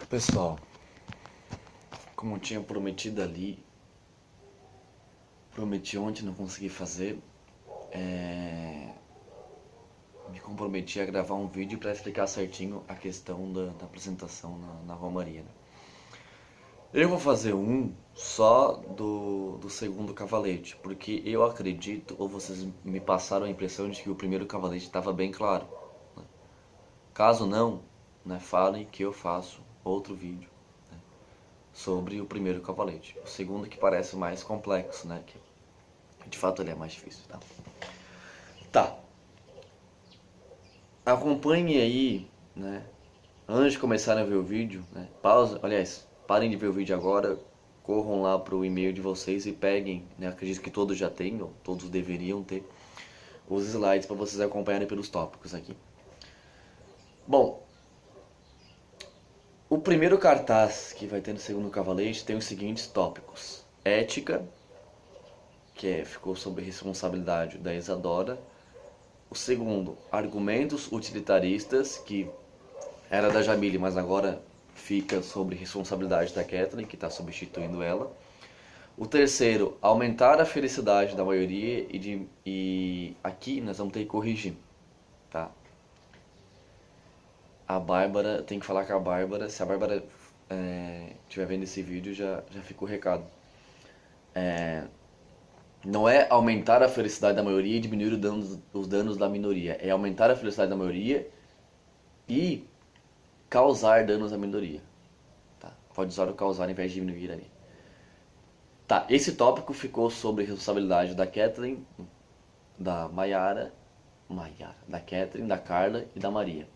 Pessoal, como eu tinha prometido ali, prometi ontem, não consegui fazer, me comprometi a gravar um vídeo para explicar certinho a questão da apresentação na Romaria, né? Eu vou fazer um só do segundo cavalete, porque eu acredito, ou vocês me passaram a impressão de que o primeiro cavalete estava bem claro, né? Caso não, né, falem que eu faço outro vídeo, né, sobre o primeiro cavalete. O segundo que parece mais complexo, né? Que de fato ele é mais difícil, tá? Tá. Acompanhe aí, né? Antes de começarem a ver o vídeo, né? Pausa, aliás, parem de ver o vídeo agora, corram lá pro e-mail de vocês e peguem, né? Acredito que todos já tenham, todos deveriam ter os slides para vocês acompanharem pelos tópicos aqui. Bom, o primeiro cartaz que vai ter no segundo cavalete tem os seguintes tópicos: ética, que ficou sob responsabilidade da Isadora. O segundo, argumentos utilitaristas, que era da Jamile, mas agora fica sob responsabilidade da Kathleen, que está substituindo ela. O terceiro, aumentar a felicidade da maioria, e aqui nós vamos ter que corrigir, tá? A Bárbara, tem que falar com a Bárbara, se a Bárbara estiver vendo esse vídeo, já fica o recado. Não é aumentar a felicidade da maioria e diminuir os danos da minoria. É aumentar a felicidade da maioria e causar danos à minoria. Tá? Pode usar o causar ao invés de diminuir ali. Tá, esse tópico ficou sob responsabilidade da Kathleen, da Maiara, da Kathleen, da Carla e da Maria.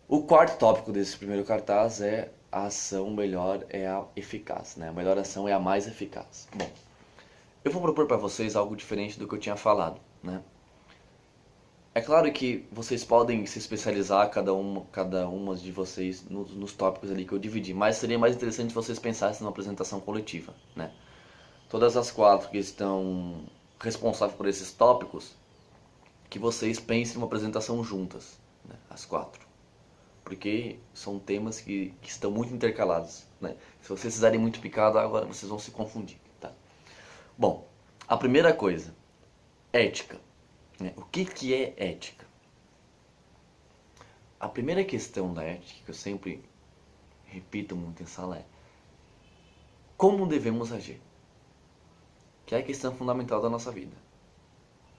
O quarto tópico desse primeiro cartaz é a ação melhor é a eficaz, né? A melhor ação é a mais eficaz. Bom, eu vou propor para vocês algo diferente do que eu tinha falado, né? É claro que vocês podem se especializar, cada uma de vocês, nos tópicos ali que eu dividi, mas seria mais interessante se vocês pensassem numa apresentação coletiva, né? Todas as quatro que estão responsáveis por esses tópicos, que vocês pensem numa apresentação juntas, né? As quatro. Porque são temas que estão muito intercalados, né? Se vocês fizerem muito picado, agora vocês vão se confundir, tá? Bom, a primeira coisa, ética. O que é ética? A primeira questão da ética, que eu sempre repito muito em sala, é como devemos agir? Que é a questão fundamental da nossa vida.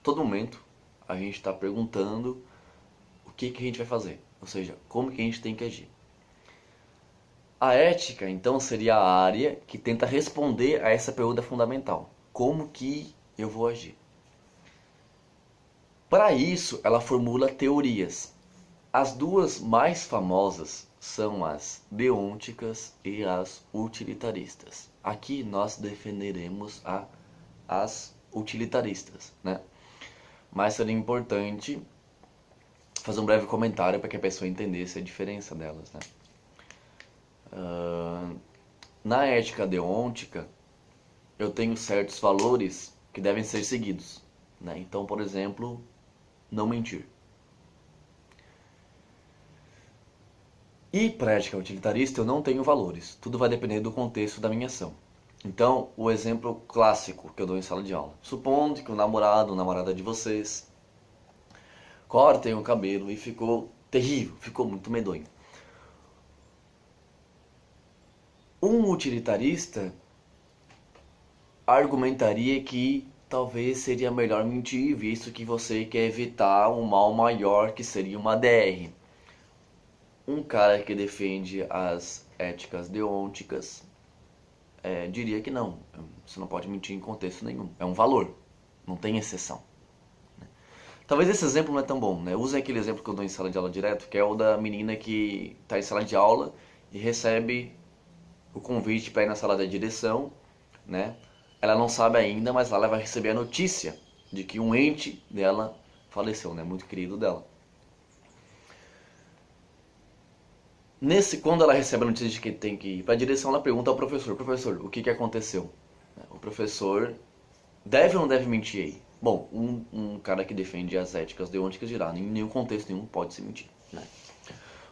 Todo momento a gente está perguntando o que a gente vai fazer, ou seja, como que a gente tem que agir. A ética, então, seria a área que tenta responder a essa pergunta fundamental: como que eu vou agir? Para isso, ela formula teorias. As duas mais famosas são as deônticas e as utilitaristas. Aqui nós defenderemos as utilitaristas, né? Mas seria importante fazer um breve comentário para que a pessoa entendesse a diferença delas, né? Na ética deôntica, eu tenho certos valores que devem ser seguidos, né? Então, por exemplo, não mentir. E para a ética utilitarista eu não tenho valores, tudo vai depender do contexto da minha ação. Então, o exemplo clássico que eu dou em sala de aula: supondo que o namorado ou namorada de vocês cortem o cabelo e ficou terrível, ficou muito medonho. Um utilitarista argumentaria que talvez seria melhor mentir, visto que você quer evitar um mal maior, que seria uma DR. Um cara que defende as éticas deônticas diria que não, você não pode mentir em contexto nenhum, é um valor, não tem exceção. Talvez esse exemplo não é tão bom, né? Usem aquele exemplo que eu dou em sala de aula direto, que é o da menina que está em sala de aula e recebe o convite para ir na sala da direção, né? Ela não sabe ainda, mas lá ela vai receber a notícia de que um ente dela faleceu, né? Muito querido dela. Quando ela recebe a notícia de que tem que ir para a direção, ela pergunta ao professor: professor, o que aconteceu? O professor deve ou não deve mentir aí? Bom, um cara que defende as éticas deônticas dirá: em nenhum contexto nenhum pode se mentir, né?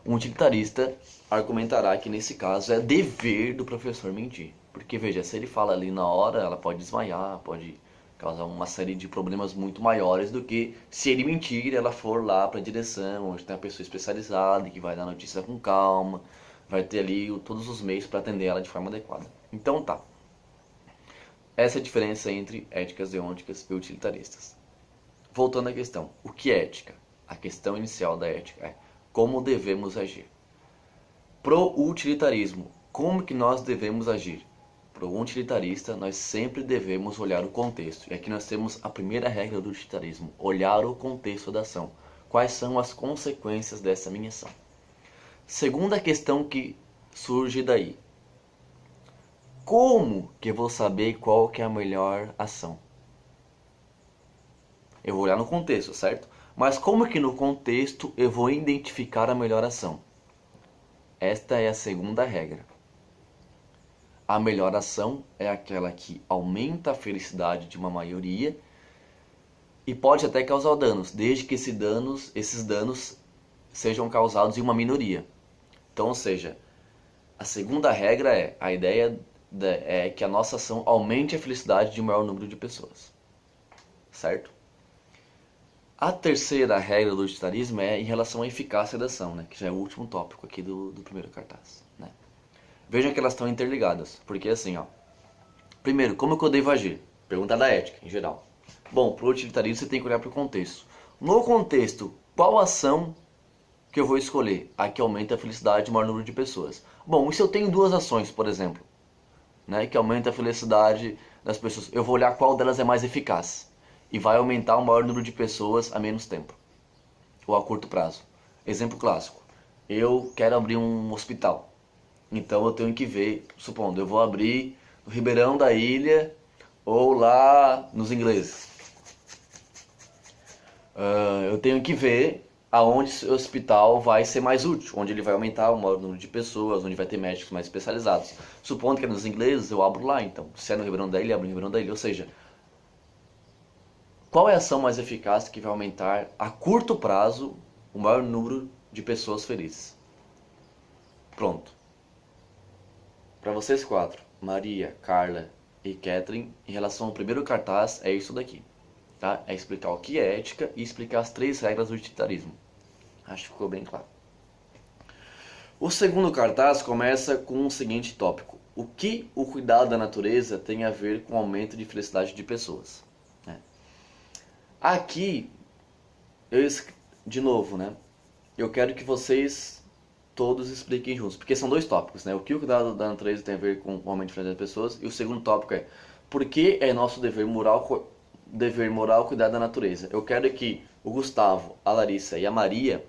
Um utilitarista argumentará que nesse caso é dever do professor mentir. Porque veja, se ele fala ali na hora, ela pode desmaiar, pode causar uma série de problemas muito maiores do que se ele mentir e ela for lá para a direção, onde tem uma pessoa especializada que vai dar notícia com calma, vai ter ali todos os meios para atender ela de forma adequada. Então tá. Essa é a diferença entre éticas deônticas e utilitaristas. Voltando à questão, o que é ética? A questão inicial da ética é como devemos agir. Pro utilitarismo, como que nós devemos agir? Para o utilitarista, nós sempre devemos olhar o contexto. E aqui nós temos a primeira regra do utilitarismo: olhar o contexto da ação. Quais são as consequências dessa minha ação? Segunda questão que surge daí: como que eu vou saber qual que é a melhor ação? Eu vou olhar no contexto, certo? Mas como que no contexto eu vou identificar a melhor ação? Esta é a segunda regra. A melhor ação é aquela que aumenta a felicidade de uma maioria e pode até causar danos, desde que esses danos sejam causados em uma minoria. Então, ou seja, a segunda regra é, a ideia é que a nossa ação aumente a felicidade de um maior número de pessoas. Certo? A terceira regra do utilitarismo é em relação à eficácia da ação, né? Que já é o último tópico aqui do primeiro cartaz. Né? Veja que elas estão interligadas, porque assim, ó. Primeiro, como que eu devo agir? Pergunta da ética, em geral. Bom, para o utilitarismo você tem que olhar para o contexto. No contexto, qual ação que eu vou escolher? A que aumenta a felicidade de maior número de pessoas. Bom, e se eu tenho duas ações, por exemplo, né, que aumenta a felicidade das pessoas, eu vou olhar qual delas é mais eficaz e vai aumentar o maior número de pessoas a menos tempo ou a curto prazo. Exemplo clássico: eu quero abrir um hospital. Então eu tenho que ver, supondo, eu vou abrir no Ribeirão da Ilha ou lá nos ingleses. Eu tenho que ver aonde o hospital vai ser mais útil, onde ele vai aumentar o maior número de pessoas, onde vai ter médicos mais especializados. Supondo que é nos ingleses, eu abro lá então. Se é no Ribeirão da Ilha, eu abro no Ribeirão da Ilha. Ou seja, qual é a ação mais eficaz que vai aumentar a curto prazo o maior número de pessoas felizes? Pronto. Para vocês quatro, Maria, Carla e Catherine, em relação ao primeiro cartaz, é isso daqui. Tá? É explicar o que é ética e explicar as 3 regras do utilitarismo. Acho que ficou bem claro. O segundo cartaz começa com o seguinte tópico: o que o cuidado da natureza tem a ver com o aumento de felicidade de pessoas? Aqui, de novo, né? Eu quero que vocês todos expliquem juntos, porque são 2 tópicos, né? O que o cuidado da natureza tem a ver com o aumento de felicidade das pessoas, e o segundo tópico é por que é nosso dever moral cuidar da natureza. Eu quero que o Gustavo, a Larissa e a Maria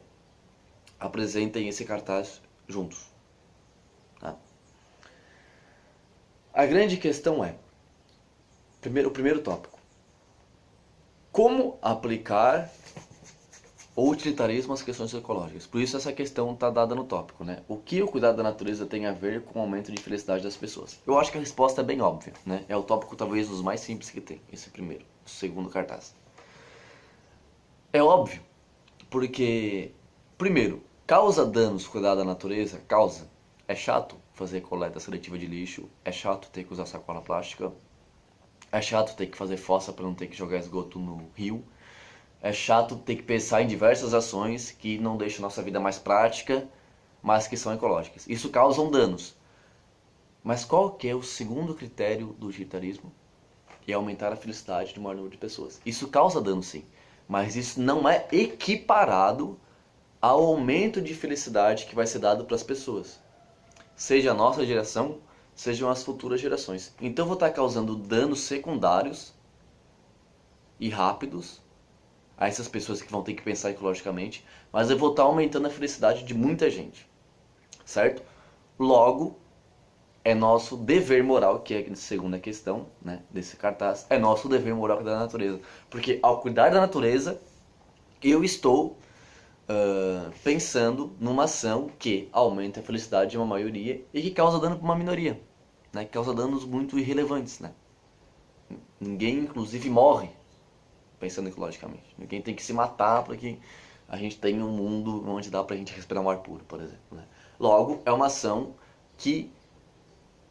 apresentem esse cartaz juntos. Tá? A grande questão é, o primeiro tópico: como aplicar o utilitarismo às questões ecológicas. Por isso essa questão está dada no tópico, né? O que o cuidado da natureza tem a ver com o aumento de felicidade das pessoas? Eu acho que a resposta é bem óbvia, né? É o tópico talvez dos mais simples que tem, esse primeiro, o segundo cartaz. É óbvio, porque, primeiro, causa danos cuidar da natureza? Causa. É chato fazer coleta seletiva de lixo, é chato ter que usar sacola plástica, é chato ter que fazer fossa para não ter que jogar esgoto no rio, é chato ter que pensar em diversas ações que não deixam nossa vida mais prática, mas que são ecológicas. Isso causa danos. Mas qual que é o segundo critério do utilitarismo? É aumentar a felicidade de um maior número de pessoas. Isso causa dano, sim, mas isso não é equiparado ao aumento de felicidade que vai ser dado para as pessoas. Seja a nossa geração, sejam as futuras gerações. Então eu vou estar causando danos secundários e rápidos a essas pessoas que vão ter que pensar ecologicamente, mas eu vou estar aumentando a felicidade de muita gente, certo? Logo, é nosso dever moral, que é a segunda questão, né, desse cartaz, é nosso dever moral cuidar da natureza, porque ao cuidar da natureza, eu estou pensando numa ação que aumenta a felicidade de uma maioria e que causa dano para uma minoria, né, que causa danos muito irrelevantes, né? Ninguém, inclusive, morre pensando ecologicamente. Ninguém tem que se matar para que a gente tem um mundo onde dá pra gente respirar um ar puro, por exemplo, né? Logo, é uma ação que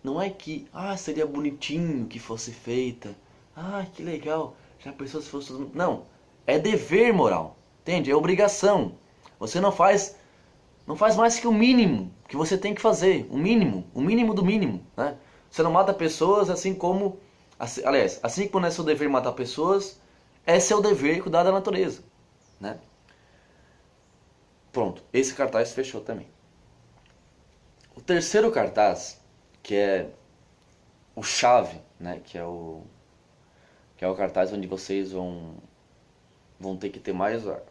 não é que, seria bonitinho que fosse feita, que legal, já pensou se fosse todo mundo... Não, é dever moral, entende? É obrigação. Você não faz mais que o mínimo que você tem que fazer, o mínimo do mínimo, né? Você não mata pessoas assim como, aliás, assim como é seu dever matar pessoas, é seu dever cuidar da natureza, né? Pronto, esse cartaz fechou também. O terceiro cartaz, que é o chave, né, que é o cartaz onde vocês vão ter que ter mais a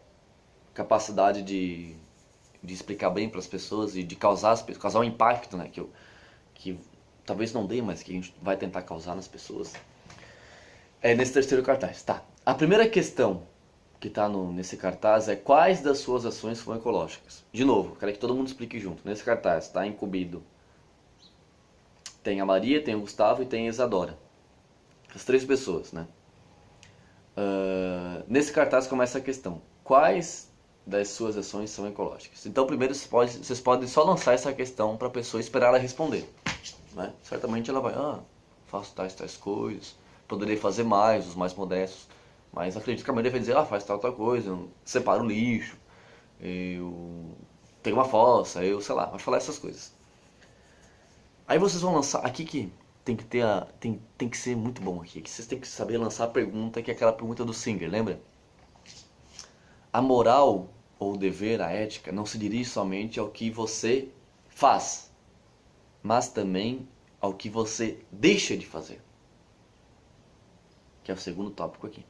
capacidade de explicar bem para as pessoas e de causar um impacto, né, que talvez não dê, mas que a gente vai tentar causar nas pessoas. É nesse terceiro cartaz, tá? A primeira questão que está nesse cartaz é quais das suas ações foram ecológicas. De novo, quero que todo mundo explique junto. Nesse cartaz está incumbido, tem a Maria, tem o Gustavo e tem a Isadora. As três pessoas, né? Nesse cartaz começa a questão: quais das suas ações são ecológicas? Então, primeiro vocês podem só lançar essa questão para a pessoa esperar ela responder, né? Certamente ela vai, faço tais coisas, poderia fazer mais, os mais modestos, mas acredito que a maioria vai dizer, faz tal coisa, eu separo o lixo, eu tenho uma fossa, eu sei lá, vai falar essas coisas. Aí vocês vão lançar, aqui que tem que ter tem que ser muito bom aqui, que vocês têm que saber lançar a pergunta, que é aquela pergunta do Singer, lembra? A moral ou o dever, a ética, não se dirige somente ao que você faz, mas também ao que você deixa de fazer, que é o segundo tópico aqui.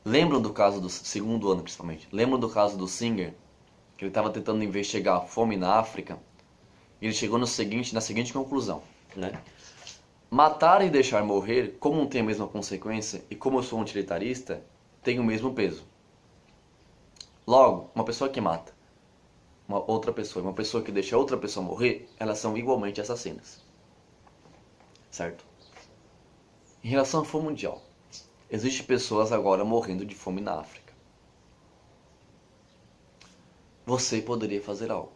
Lembram do caso do segundo ano, principalmente? Lembram do caso do Singer, que ele estava tentando investigar a fome na África? Ele chegou na seguinte conclusão, né? Matar e deixar morrer, como não tem a mesma consequência e como eu sou um utilitarista, tem o mesmo peso. Logo, uma pessoa que mata uma outra pessoa e uma pessoa que deixa outra pessoa morrer, elas são igualmente assassinas. Certo? Em relação à fome mundial, existem pessoas agora morrendo de fome na África. Você poderia fazer algo.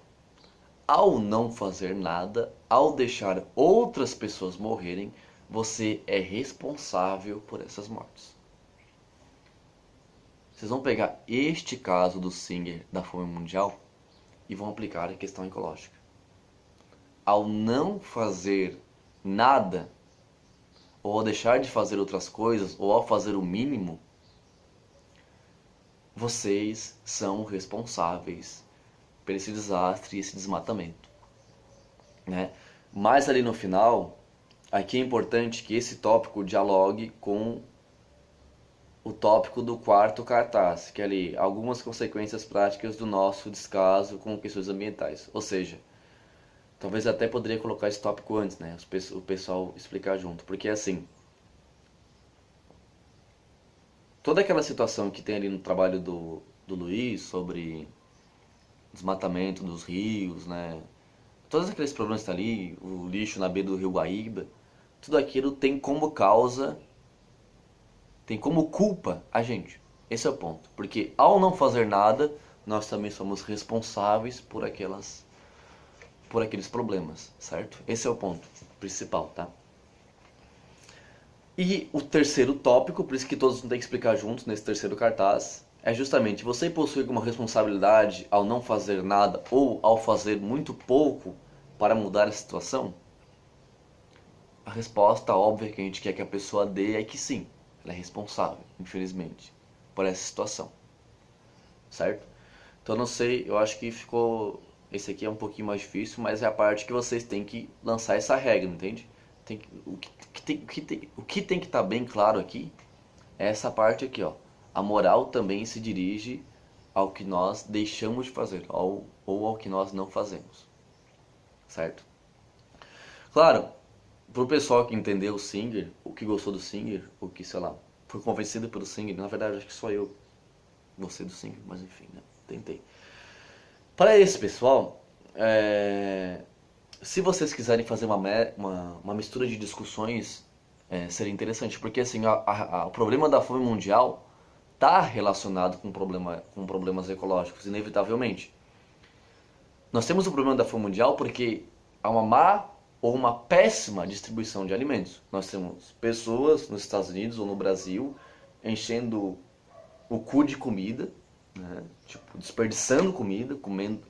Ao não fazer nada, ao deixar outras pessoas morrerem, você é responsável por essas mortes. Vocês vão pegar este caso do Singer da fome mundial e vão aplicar a questão ecológica. Ao não fazer nada, ou ao deixar de fazer outras coisas, ou ao fazer o mínimo, vocês são responsáveis por esse desastre e esse desmatamento, né? Mas ali no final, aqui é importante que esse tópico dialogue com o tópico do quarto cartaz, que é ali algumas consequências práticas do nosso descaso com questões ambientais. Ou seja, talvez até poderia colocar esse tópico antes, né? O pessoal explicar junto, porque assim, toda aquela situação que tem ali no trabalho do Luiz sobre desmatamento dos rios, né? Todos aqueles problemas que estão ali, o lixo na beira do rio Guaíba, tudo aquilo tem como causa, tem como culpa a gente. Esse é o ponto. Porque ao não fazer nada, nós também somos responsáveis por aqueles problemas, certo? Esse é o ponto principal, tá? E o terceiro tópico, por isso que todos têm que explicar juntos nesse terceiro cartaz, é justamente você possui alguma responsabilidade ao não fazer nada ou ao fazer muito pouco para mudar a situação? A resposta óbvia que a gente quer que a pessoa dê é que sim, ela é responsável, infelizmente, por essa situação, certo? Então não sei, eu acho que ficou, esse aqui é um pouquinho mais difícil, mas é a parte que vocês têm que lançar essa regra, entende? O que tem que estar bem claro aqui é essa parte aqui, ó. A moral também se dirige ao que nós deixamos de fazer, ou ao que nós não fazemos, certo? Claro, pro pessoal que entendeu o Singer, o que gostou do Singer, o que, sei lá, foi convencido pelo Singer, na verdade acho que só eu gostei do Singer, mas enfim, né? Tentei. Para esse pessoal, se vocês quiserem fazer uma mistura de discussões, seria interessante, porque assim, o problema da fome mundial está relacionado com problemas ecológicos, inevitavelmente. Nós temos o problema da fome mundial porque há uma má ou uma péssima distribuição de alimentos. Nós temos pessoas nos Estados Unidos ou no Brasil enchendo o cu de comida, né? Tipo, desperdiçando comida, comendo.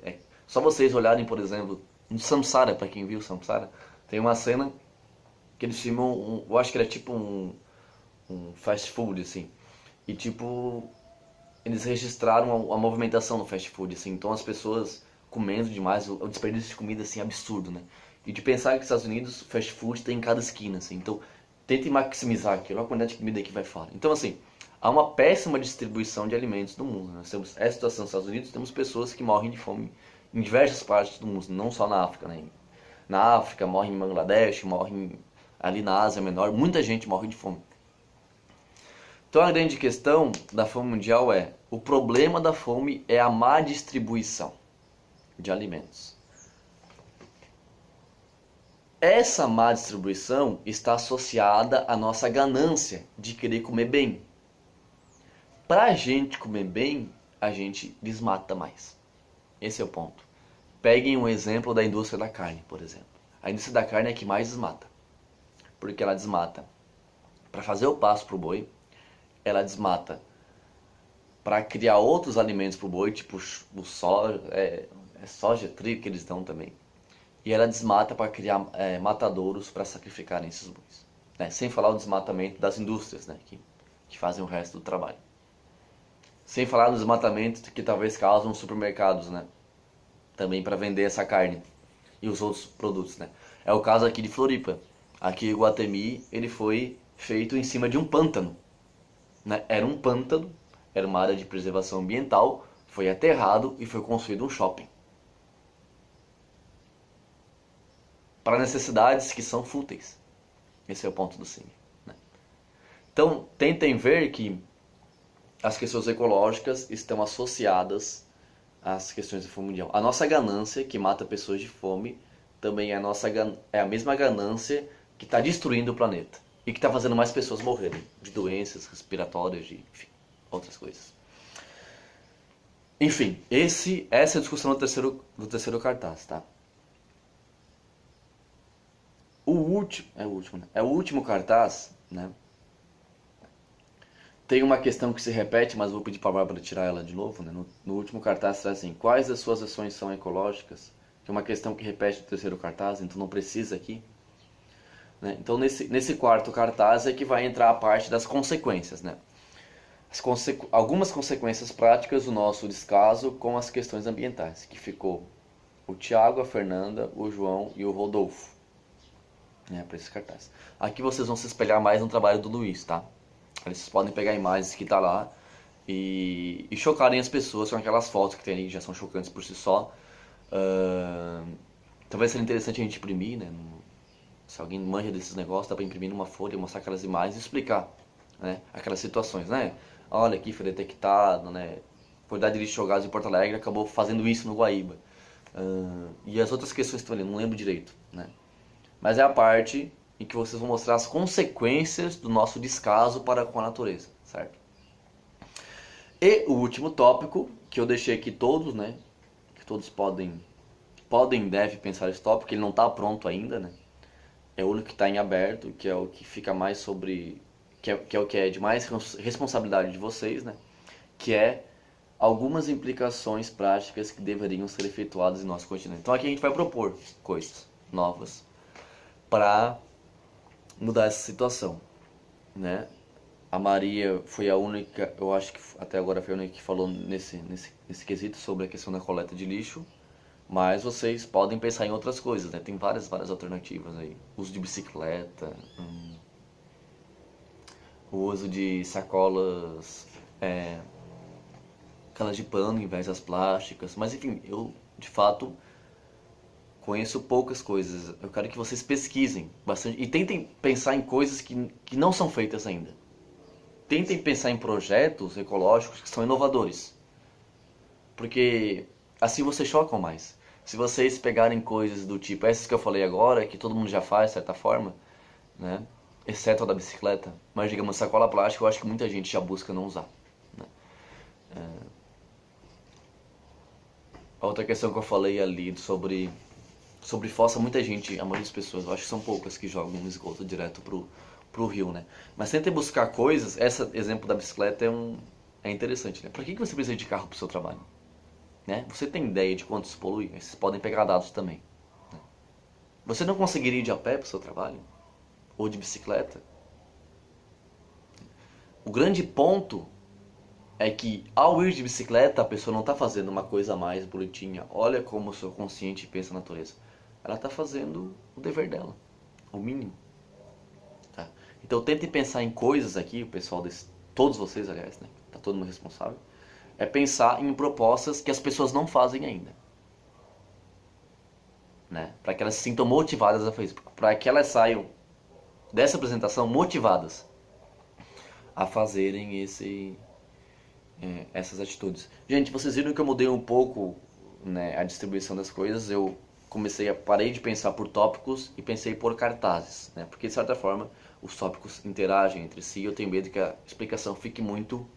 Só vocês olharem, por exemplo, no Samsara, para quem viu Samsara, tem uma cena que eles filmam, eu acho que era tipo um fast food, assim. E tipo, eles registraram a movimentação no fast food, assim. Então as pessoas comendo demais, o desperdício de comida, assim, absurdo, né? E de pensar que nos Estados Unidos, fast food tem em cada esquina, assim. Então, tentem maximizar aquilo, a quantidade de comida que vai fora. Então, assim, há uma péssima distribuição de alimentos no mundo. Nós temos essa situação nos Estados Unidos, temos pessoas que morrem de fome em diversas partes do mundo, não só na África, né? Na África, morrem em Bangladesh, morrem ali na Ásia Menor, muita gente morre de fome. Então a grande questão da fome mundial é, o problema da fome é a má distribuição de alimentos. Essa má distribuição está associada à nossa ganância de querer comer bem. Para a gente comer bem, a gente desmata mais. Esse é o ponto. Peguem um exemplo da indústria da carne, por exemplo. A indústria da carne é a que mais desmata. Porque ela desmata para fazer o pasto para o boi, ela desmata para criar outros alimentos para o boi, tipo o soja, soja, trigo que eles dão também. E ela desmata para criar matadouros para sacrificarem esses bois. Né? Sem falar o desmatamento das indústrias, né? que fazem o resto do trabalho. Sem falar no desmatamento que talvez causam os supermercados, né? Também para vender essa carne e os outros produtos, né? É o caso aqui de Floripa. Aqui em Iguatemi, ele foi feito em cima de um pântano. Né? Era um pântano, era uma área de preservação ambiental, foi aterrado e foi construído um shopping. Para necessidades que são fúteis. Esse é o ponto do Cine. Né? Então, tentem ver que as questões ecológicas estão associadas às questões da fome mundial. A nossa ganância, que mata pessoas de fome, também é a mesma ganância que está destruindo o planeta. E que está fazendo mais pessoas morrerem de doenças respiratórias, de outras coisas. Enfim, essa é a discussão do terceiro cartaz, tá? O último cartaz, né? Tem uma questão que se repete, mas vou pedir para a Bárbara tirar ela de novo, né? No último cartaz traz assim, quais das suas ações são ecológicas? Que é uma questão que repete no terceiro cartaz, então não precisa aqui. Né? Então nesse quarto cartaz é que vai entrar a parte das consequências, né? Algumas consequências práticas do nosso descaso com as questões ambientais, que ficou o Tiago, a Fernanda, o João e o Rodolfo, né, para esse cartaz. Aqui vocês vão se espelhar mais no trabalho do Luiz, tá? Vocês podem pegar imagens que tá lá e chocarem as pessoas com aquelas fotos que tem ali, que já são chocantes por si só. Talvez seja interessante a gente imprimir, né? Se alguém manja desses negócios, dá para imprimir numa folha, mostrar aquelas imagens e explicar, né, aquelas situações, né? Olha aqui, foi detectado, né? Quantidade de lixo jogados em Porto Alegre acabou fazendo isso no Guaíba. E as outras questões que estão ali, não lembro direito, né? Mas é a parte em que vocês vão mostrar as consequências do nosso descaso para com a natureza, certo? E o último tópico, que eu deixei aqui todos, né? Que todos podem e devem pensar esse tópico, ele não está pronto ainda, né? É o único que está em aberto, que é o que fica mais sobre... Que é o que é de mais responsabilidade de vocês, né? Que é algumas implicações práticas que deveriam ser efetuadas em nosso continente. Então aqui a gente vai propor coisas novas para mudar essa situação, né? A Maria foi a única, eu acho que até agora foi a única que falou nesse quesito sobre a questão da coleta de lixo, mas vocês podem pensar em outras coisas, né? Tem várias alternativas aí. Uso de bicicleta, o uso de sacolas, aquelas de pano em vez das plásticas, mas enfim, eu de fato conheço poucas coisas. Eu quero que vocês pesquisem bastante e tentem pensar em coisas que não são feitas ainda. Tentem pensar em projetos ecológicos que são inovadores, porque assim vocês chocam mais. Se vocês pegarem coisas do tipo essas que eu falei agora, que todo mundo já faz de certa forma, né? Exceto a da bicicleta, mas digamos sacola plástica, eu acho que muita gente já busca não usar, né? A outra questão que eu falei ali sobre fossa, muita gente, a maioria das pessoas, eu acho que são poucas que jogam esgoto direto pro rio, né? Mas tentem buscar coisas, esse exemplo da bicicleta é interessante, né? Pra que você precisa de carro pro seu trabalho? Né? Você tem ideia de quanto isso polui? Vocês podem pegar dados também. Né? Você não conseguiria ir de a pé pro seu trabalho? Ou de bicicleta? O grande ponto é que ao ir de bicicleta a pessoa não está fazendo uma coisa a mais bonitinha. Olha como o seu consciente pensa na natureza. Ela está fazendo o dever dela, o mínimo. Tá? Então tente pensar em coisas aqui, o pessoal todos vocês aliás, né? Tá todo mundo responsável. É pensar em propostas que as pessoas não fazem ainda. Né? Para que elas se sintam motivadas a fazer isso. Para que elas saiam dessa apresentação motivadas a fazerem essas atitudes. Gente, vocês viram que eu mudei um pouco, né, a distribuição das coisas. Eu parei de pensar por tópicos e pensei por cartazes, né? Porque de certa forma os tópicos interagem entre si. Eu tenho medo que a explicação fique muito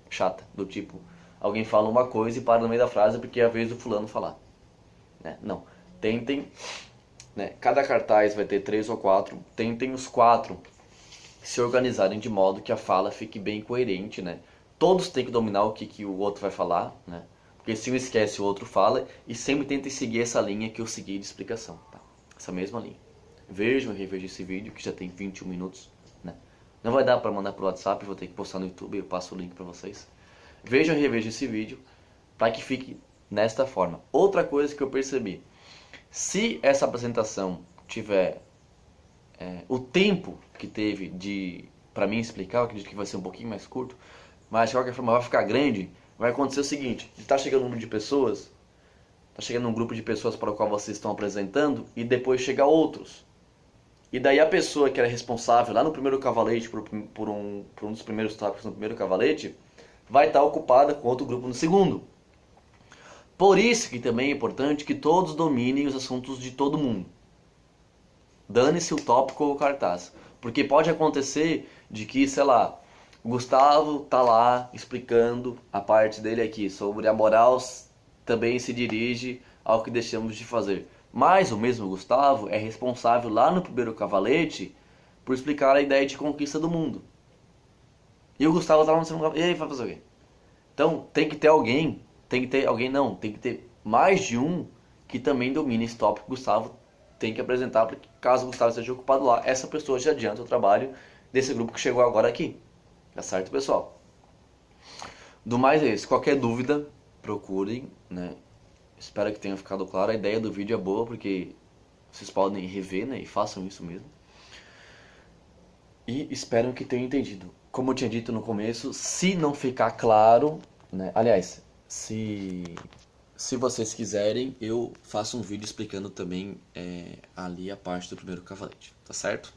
chata, do tipo, alguém fala uma coisa e para no meio da frase porque é a vez do fulano falar, né? Não, tentem, né, cada cartaz vai ter 3 ou 4, tentem os 4 se organizarem de modo que a fala fique bem coerente, né? Todos têm que dominar o que o outro vai falar, né? Porque se um esquece, o outro fala, e sempre tentem seguir essa linha que eu segui de explicação, tá? Essa mesma linha. Vejam e revejam esse vídeo, que já tem 21 minutos, né? Não vai dar para mandar pro WhatsApp, vou ter que postar no YouTube, eu passo o link para vocês. Vejam e revejam esse vídeo, para que fique nesta forma. Outra coisa que eu percebi, se essa apresentação tiver o tempo que teve para mim explicar, eu acredito que vai ser um pouquinho mais curto, mas de qualquer forma vai ficar grande, vai acontecer o seguinte, está chegando um número de pessoas, está chegando um grupo de pessoas para o qual vocês estão apresentando, e depois chega outros. E daí a pessoa que era responsável lá no primeiro cavalete, por um dos primeiros tópicos no primeiro cavalete, vai estar ocupada com outro grupo no segundo. Por isso que também é importante que todos dominem os assuntos de todo mundo. Dane-se o tópico ou o cartaz. Porque pode acontecer de que, sei lá, o Gustavo tá lá explicando a parte dele aqui sobre a moral também se dirige ao que deixamos de fazer. Mas o mesmo Gustavo é responsável lá no primeiro cavalete por explicar a ideia de conquista do mundo. E o Gustavo tá lá no segundo cavalete. E aí, vai fazer o quê? Então tem que ter alguém, tem que ter mais de um que também domine esse tópico que o Gustavo tem que apresentar, porque caso o Gustavo esteja ocupado lá, essa pessoa já adianta o trabalho desse grupo que chegou agora aqui. Tá certo, pessoal? Do mais é isso. Qualquer dúvida, procurem, né? Espero que tenha ficado claro. A ideia do vídeo é boa, porque vocês podem rever, né? E façam isso mesmo. E espero que tenham entendido. Como eu tinha dito no começo, se não ficar claro, né? Aliás, se vocês quiserem, eu faço um vídeo explicando também ali a parte do primeiro cavalete, tá certo?